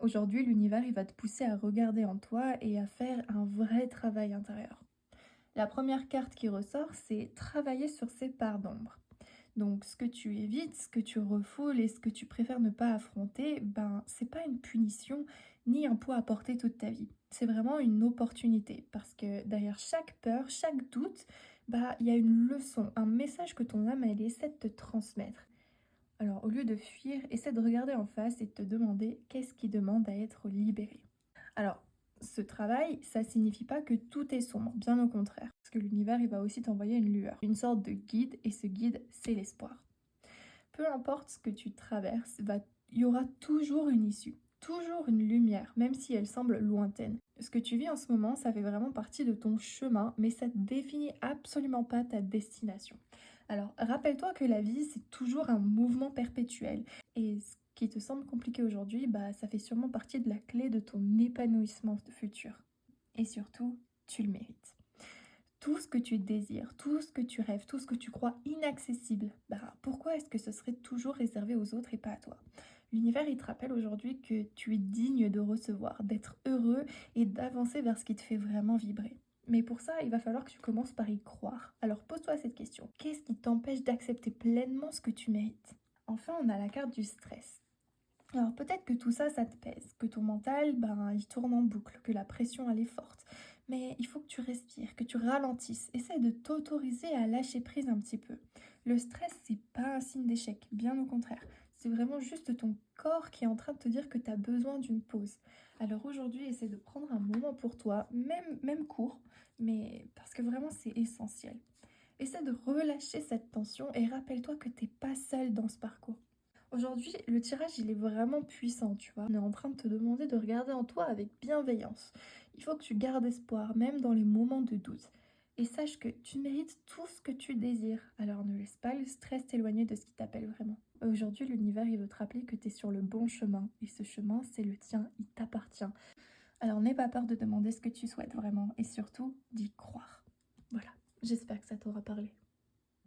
Aujourd'hui, l'univers, il va te pousser à regarder en toi et à faire un vrai travail intérieur. La première carte qui ressort, c'est travailler sur ses parts d'ombre. Donc, ce que tu évites, ce que tu refoules et ce que tu préfères ne pas affronter, ben, c'est pas une punition ni un poids à porter toute ta vie. C'est vraiment une opportunité parce que derrière chaque peur, chaque doute, bah, il y a une leçon, un message que ton âme, elle essaie de te transmettre. Alors, au lieu de fuir, essaie de regarder en face et de te demander qu'est-ce qui demande à être libéré. Alors, ce travail, ça signifie pas que tout est sombre, bien au contraire, parce que l'univers, il va aussi t'envoyer une lueur, une sorte de guide, et ce guide, c'est l'espoir. Peu importe ce que tu traverses, il y aura toujours une issue, toujours une lumière, même si elle semble lointaine. Ce que tu vis en ce moment, ça fait vraiment partie de ton chemin, mais ça ne définit absolument pas ta destination. Alors, rappelle-toi que la vie, c'est toujours un mouvement perpétuel. Et ce qui te semble compliqué aujourd'hui, bah, ça fait sûrement partie de la clé de ton épanouissement futur. Et surtout, tu le mérites. Tout ce que tu désires, tout ce que tu rêves, tout ce que tu crois inaccessible, bah pourquoi est-ce que ce serait toujours réservé aux autres et pas à toi? L'univers, il te rappelle aujourd'hui que tu es digne de recevoir, d'être heureux et d'avancer vers ce qui te fait vraiment vibrer. Mais pour ça, il va falloir que tu commences par y croire. Alors pose-toi cette question. Qu'est-ce qui t'empêche d'accepter pleinement ce que tu mérites? Enfin, on a la carte du stress. Alors peut-être que tout ça, ça te pèse, que ton mental, ben, il tourne en boucle, que la pression, elle est forte. Mais il faut que tu respires, que tu ralentisses. Essaie de t'autoriser à lâcher prise un petit peu. Le stress, c'est pas un signe d'échec, bien au contraire. C'est vraiment juste ton corps qui est en train de te dire que tu as besoin d'une pause. Alors aujourd'hui, essaie de prendre un moment pour toi, même court, mais parce que vraiment c'est essentiel. Essaie de relâcher cette tension et rappelle-toi que t'es pas seul dans ce parcours. Aujourd'hui, le tirage, il est vraiment puissant, tu vois. On est en train de te demander de regarder en toi avec bienveillance. Il faut que tu gardes espoir, même dans les moments de doute. Et sache que tu mérites tout ce que tu désires. Alors ne laisse pas le stress t'éloigner de ce qui t'appelle vraiment. Aujourd'hui, l'univers, il veut te rappeler que tu es sur le bon chemin. Et ce chemin, c'est le tien, il t'appartient. Alors n'aie pas peur de demander ce que tu souhaites vraiment. Et surtout, d'y croire. Voilà, j'espère que ça t'aura parlé.